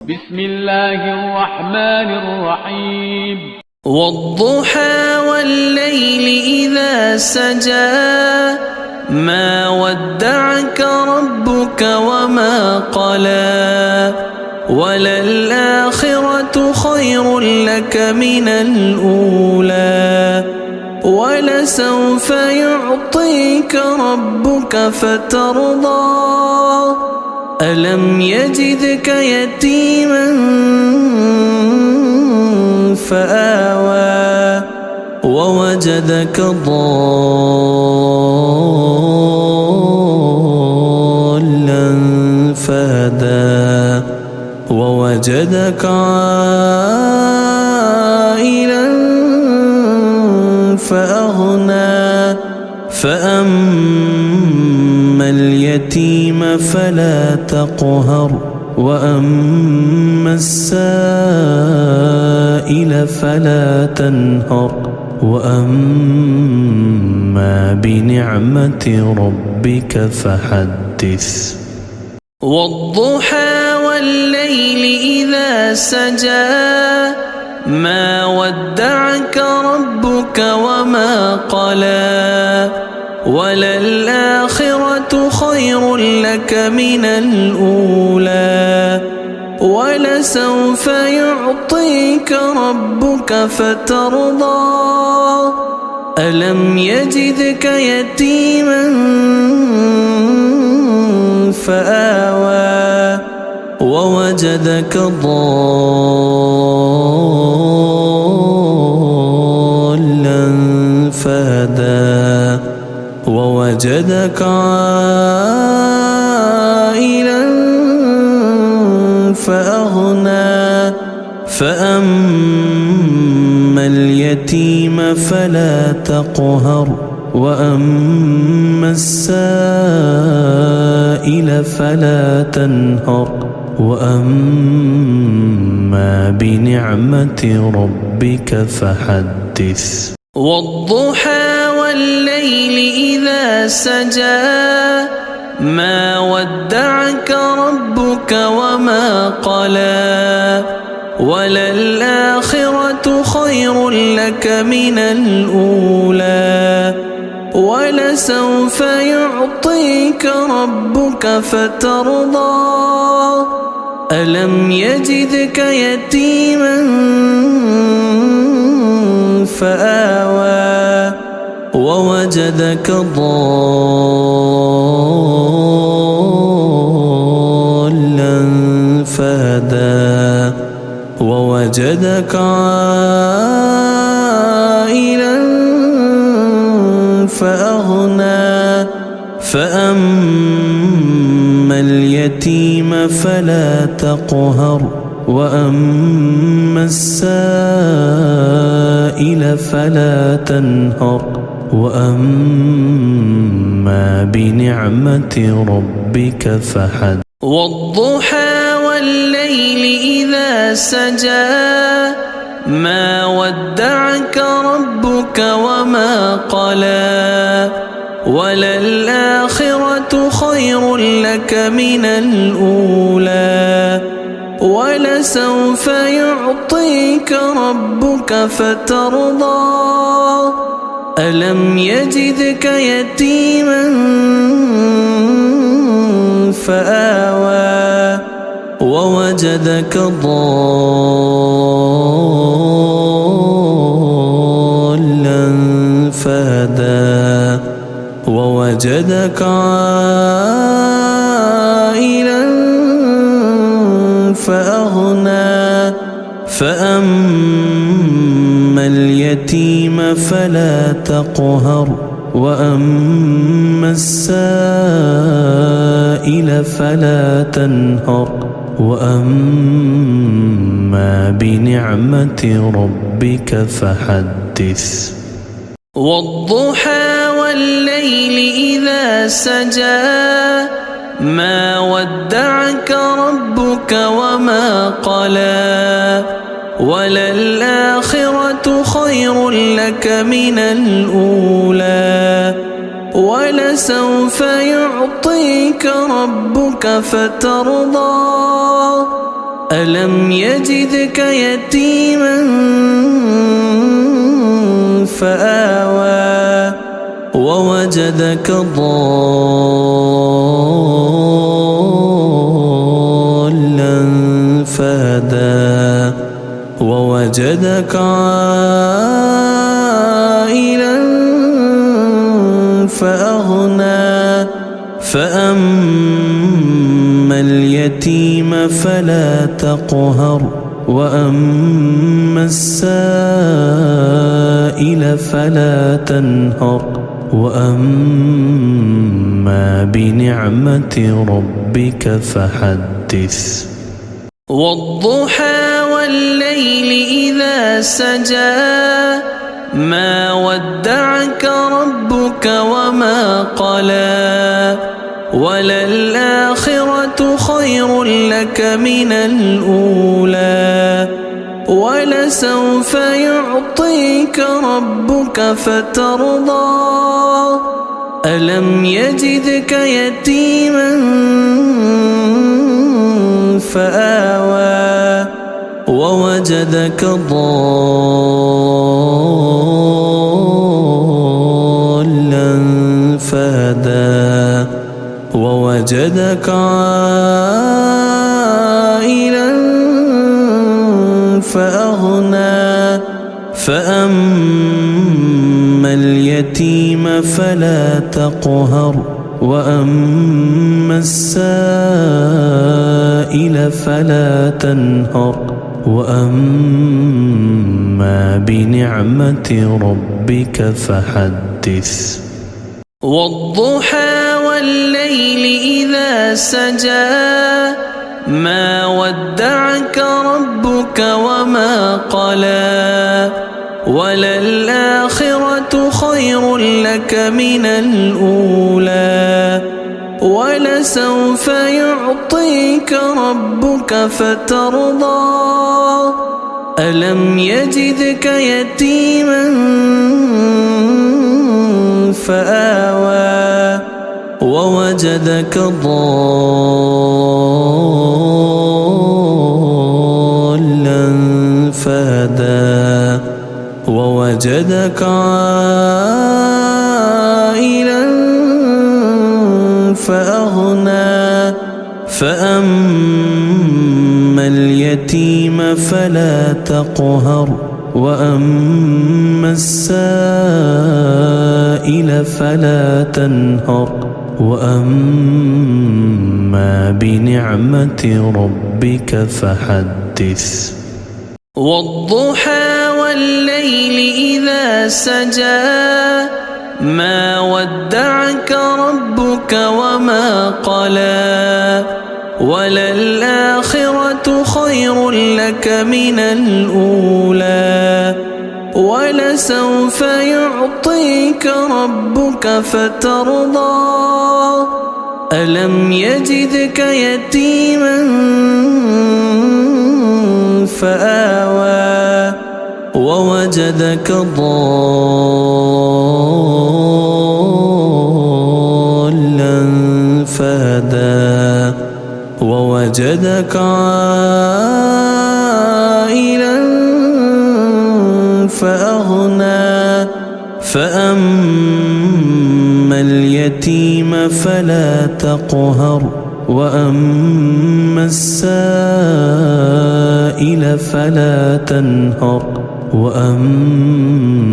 بسم الله الرحمن الرحيم. والضحى والليل إذا سجى ما ودعك ربك وما قلى وللآخرة خير لك من الأولى ولسوف يعطيك ربك فترضى ألم يجدك يتيما فآوى ووجدك ضالا فهدى ووجدك عائلا فأغنى فأما اليتيم فلا تقهر وأما السائل فلا تنهر وأما بنعمة ربك فحدث والضحى والليل إذا سجى ما ودعك ربك وما قلى وللآخرة خير لك من الأولى ولسوف يعطيك ربك فترضى ألم يجدك يتيما فآوى ووجدك ضالا فهدى ووجدك عائلا فأغنى فأما اليتيم فلا تقهر وأما السائل فلا تنهر وأما بنعمة ربك فحدث والضحى والليل إذا سجى ما ودعك ربك وما قلى وللآخرة خير لك من الأولى ولسوف يعطيك ربك فترضى ألم يجدك يتيما فآوى ووجدك ضالا فهدى ووجدك عائلا فأغنى فأما اليتيم فلا تقهر وأما السائل فلا تنهر وأما بنعمة ربك فحدث والضحى والليل إذا سجى ما ودعك ربك وما قلى وللآخرة خير لك من الأولى ولسوف يعطيك ربك فترضى ألم يجدك يتيما فآوى ووجدك ضالا فهدى ووجدك عائلا فأغنى فأما اليتيم فلا تقهر وأما السائل فلا تنهر وأما بنعمة ربك فحدث والضحى والليل إذا سجى ما ودعك ربك وما قلى وللآخرة خير لك من الأولى ولسوف يعطيك ربك فترضى ألم يجدك يتيما فآوى ووجدك ضالا فهدى ووجدك عائلا فأغنى فأما اليتيم فلا تقهر وأما السائل فلا تنهر وأما بنعمة ربك فحدث والضحى والليل إذا سجى ما ودعك ربك وما قلى وللآخرة خير لك من الأولى ولسوف يعطيك ربك فترضى ألم يجدك يتيما فآوى ووجدك ضالا فهدى ووجدك عائلا فأغنى فأما اليتيم فلا تقهر وأما السائل فلا تنهر وأما بنعمة ربك فحدث والضحى والليل إذا سجى ما ودعك ربك وما قلى وللآخرة خير لك من الأولى ولسوف يعطيك ربك فترضى ألم يجدك يتيما فآوى ووجدك ضالا فهدى ووجدك عائلا فأغنى فأما اليتيم فلا تقهر وأما السائل فلا تنهر وأما بنعمة ربك فحدث والضحى والليل إذا سجى ما ودعك ربك وما قلى وللآخرة خير لك من الأولى ولسوف يعطيك ربك فترضى ألم يجدك يتيما فآوى ووجدك ضالا فهدى ووجدك عائلا فأغنى فأما اليتيم فلا تقهر وأما السائل فلا تنهر وأما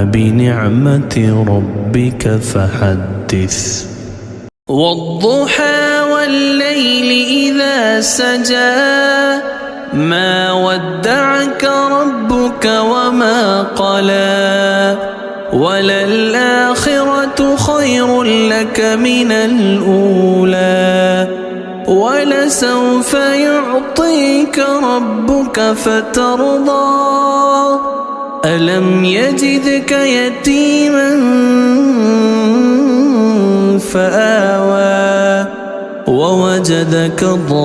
بنعمة ربك فحدث والضحى والليل إذا سجى ما ودعك ربك وما قلى وللآخرة خير لك من الأولى ولسوف يعطيك ربك فترضى ألم يجدك يتيما فآوى ووجدك ضالا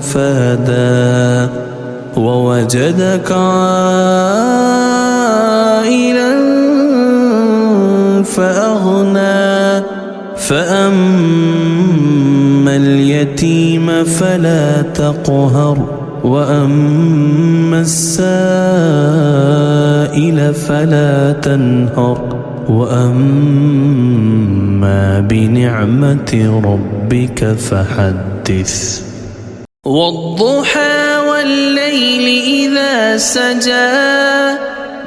فهدى ووجدك عائلا فأغنى فأما اليتيم فلا تقهر وأما السائل فلا تنهر وأما بنعمة ربك فحدث والضحى والليل إذا سجى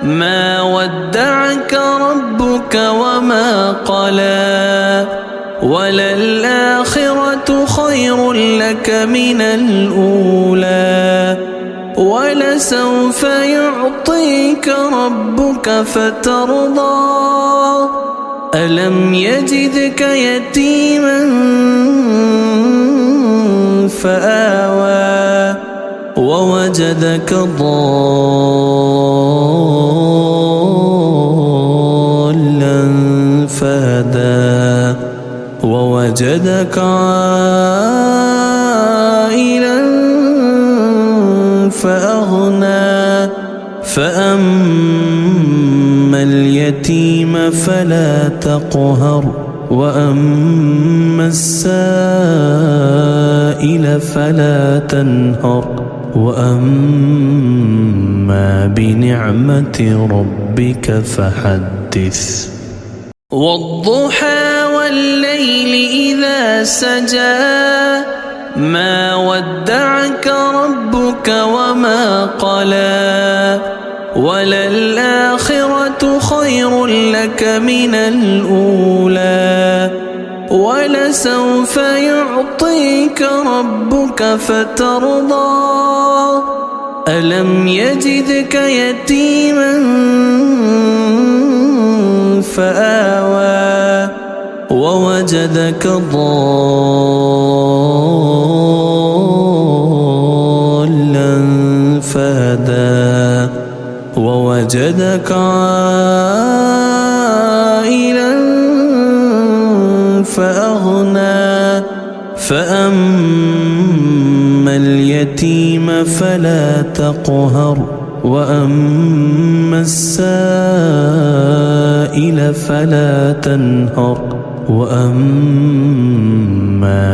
ما ودعك ربك وما قلى وللآخرة خير لك من الأولى ولسوف يعطيك ربك فترضى ألم يجدك يتيما فآوى ووجدك ضالا فهدى ووجدك عائلا فأغنى فأما اليتيم فلا تقهر وأما السائل فلا تنهر وأما بنعمة ربك فحدث والضحى والليل إذا سجى ما ودعك ربك وما قلى وللآخرة خير لك من الأولى ولسوف يعطيك ربك فترضى ألم يجدك يتيما فآوى ووجدك ضالا فهدى ووجدك عائلا فأغنى فأما اليتيم فلا تقهر وأما السائل فلا تنهر وأما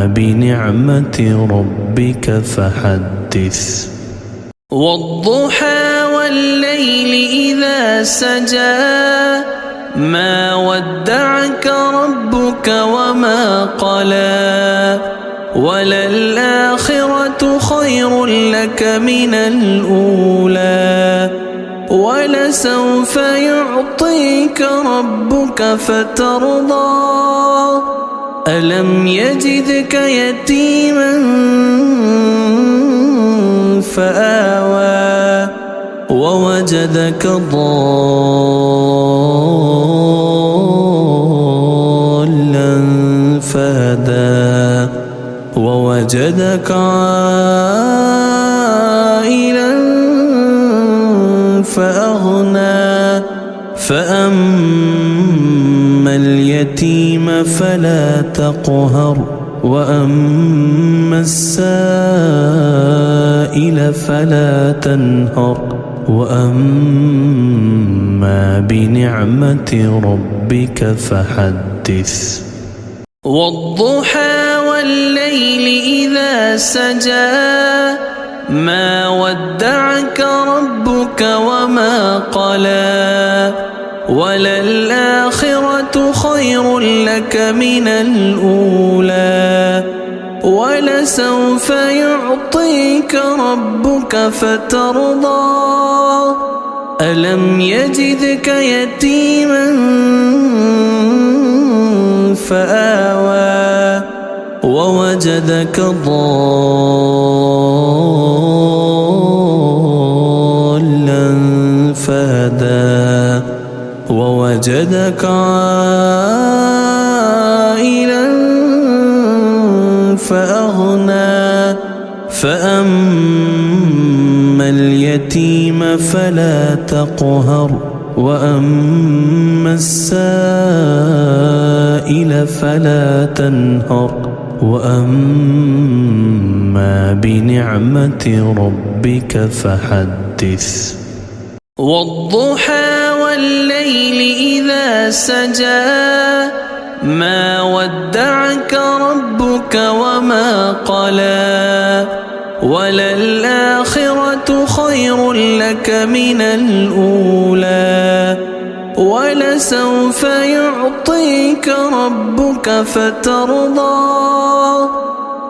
بنعمة ربك فحدث والضحى والليل إذا سجى ما ودعك ربك وما قلى وللآخرة خير لك من الأولى ولسوف يعطيك ربك فترضى ألم يجدك يتيما فآوى ووجدك ضالا فهدى ووجدك عائلا فأغنى فأما اليتيم فلا تقهر وأما السائل فلا تنهر وأما بنعمة ربك فحدث والضحى والليل إذا سجى ما ودعك ربك وما قلى وللآخرة خير لك من الأولى ولسوف يعطيك ربك فترضى ألم يجدك يتيما فآوى ووجدك ضالا فهدى ووجدك عائلا فأغنى فأما اليتيم فلا تقهر وأما السائل فلا تنهر وأما بنعمة ربك فحدث والضحى والليل إذا سجى ما ودعك ربك وما قلى وللآخرة خير لك من الأولى ولسوف يعطيك ربك فترضى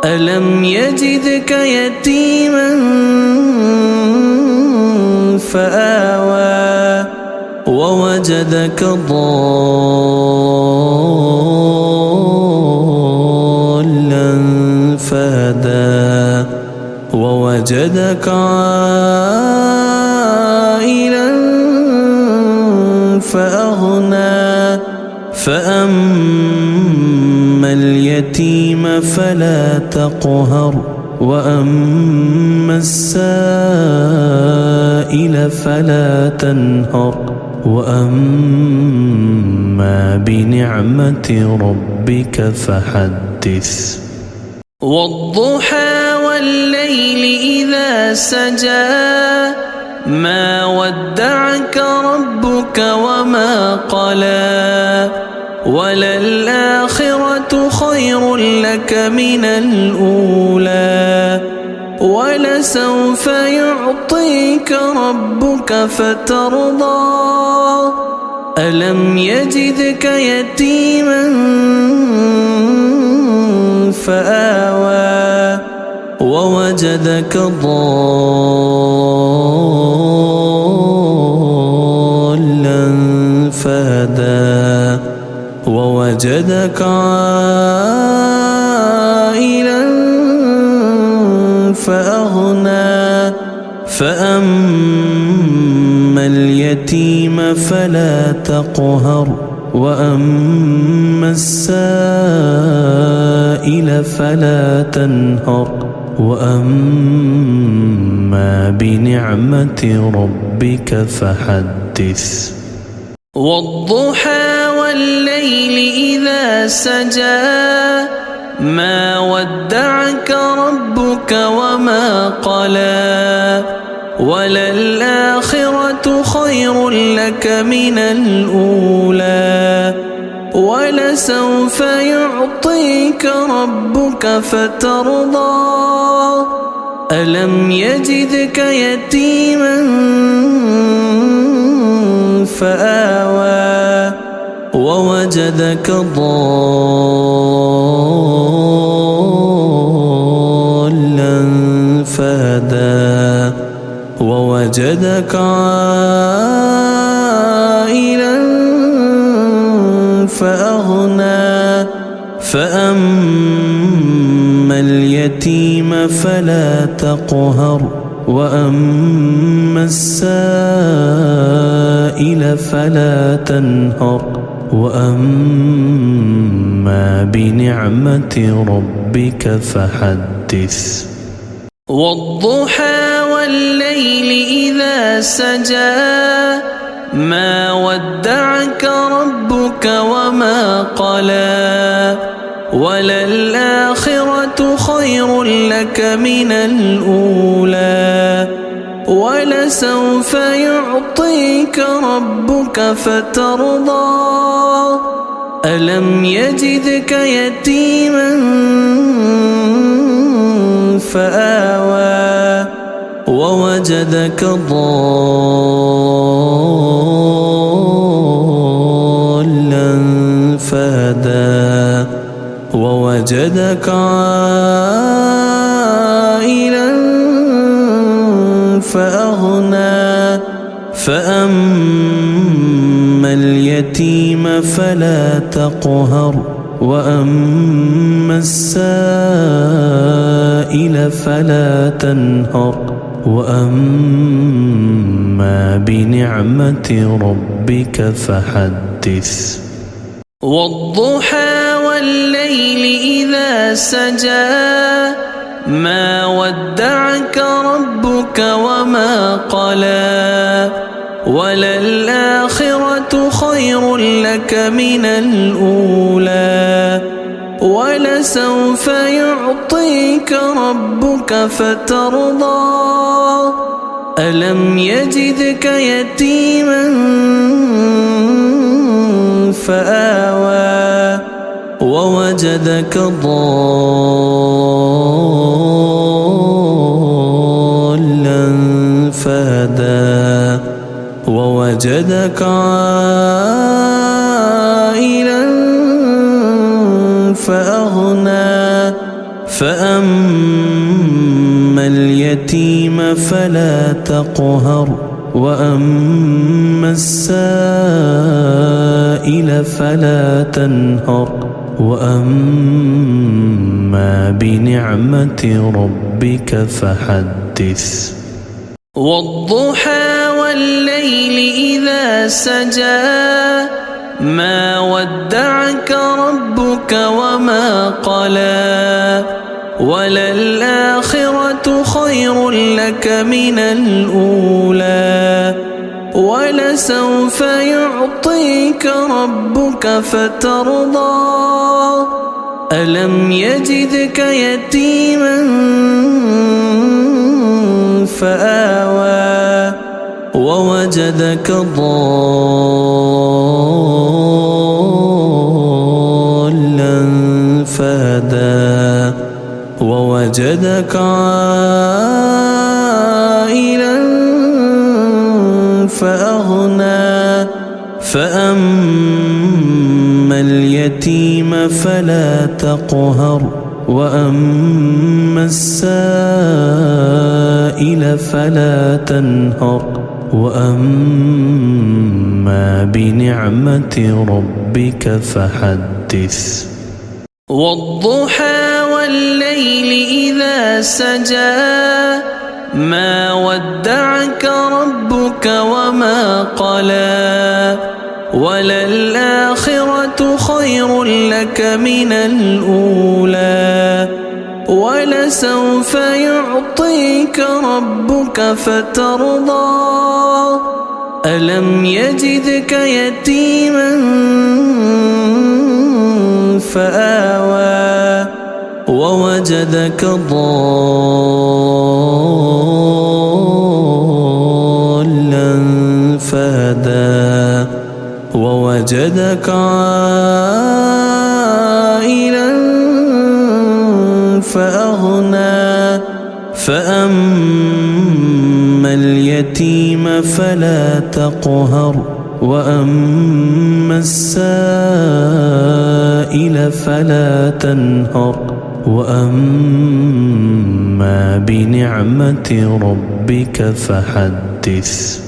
ألم يجدك يتيما فآوى ووجدك ضالا فهدى ووجدك عائلا فأغنى فأما اليتيم فلا تقهر وأما السائل فلا تنهر وأما بنعمة ربك فحدث والضحى والليل إذا سجى ما ودعك ربك وما قلى وللآخرة خير لك من الأولى ولسوف يعطيك ربك فترضى ألم يجدك يتيما فآوى ووجدك ضالا فهدى ووجدك عائلا فأغنى فأما اليتيم فلا تقهر وأما السائل فلا تنهر وأما بنعمة ربك فحدث والضحى والليل إذا سجى ما ودعك ربك وما قلى وللآخرة خير لك من الأولى ولسوف يعطيك ربك فترضى ألم يجدك يتيما فآوى ووجدك ضالا فهدى ووجدك عائلا فأغنى فأما اليتيم فلا تقهر وأما السائل فلا تنهر وأما بنعمة ربك فحدث والضحى والليل إذا سجى ما ودعك ربك وما قلى وللآخرة خير لك من الأولى ولسوف يعطيك ربك فترضى ألم يجدك يتيما فآوى ووجدك ضالا فهدى ووجدك عائلا فأغنى فأما اليتيم فلا تقهر وأما السائل فلا تنهر وأما بنعمة ربك فحدث والضحى والليل إذا سجى ما ودعك ربك وما قلى وللآخرة خير لك من الأولى ولسوف يعطيك ربك فترضى ألم يجدك يتيما فآوى ووجدك ضالا فهدى ووجدك عائلا فأغنى فأما اليتيم فلا تقهر وأما السائل فلا تنهر وأما بنعمة ربك فحدث والضحى والليل إذا سجى ما ودعك ربك وما قلى وللآخرة خير لك من الأولى ولسوف يعطيك ربك فترضى ألم يجدك يتيما فآوى ووجدك ضالا فهدى ووجدك عائلا فأغنى فأما اليتيم فلا تقهر وأما السائل فلا تنهر وأما بنعمة ربك فحدث والضحى والليل إذا سجى ما ودعك ربك وما قلى وللآخرة خير لك من الأولى ولسوف يعطيك ربك فترضى ألم يجدك يتيما فآوى ووجدك ضالا فهدى ووجدك عائلا فأغنى فأما اليتيم فلا تقهر وأما السائل فلا تنهر وأما بنعمة ربك فحدث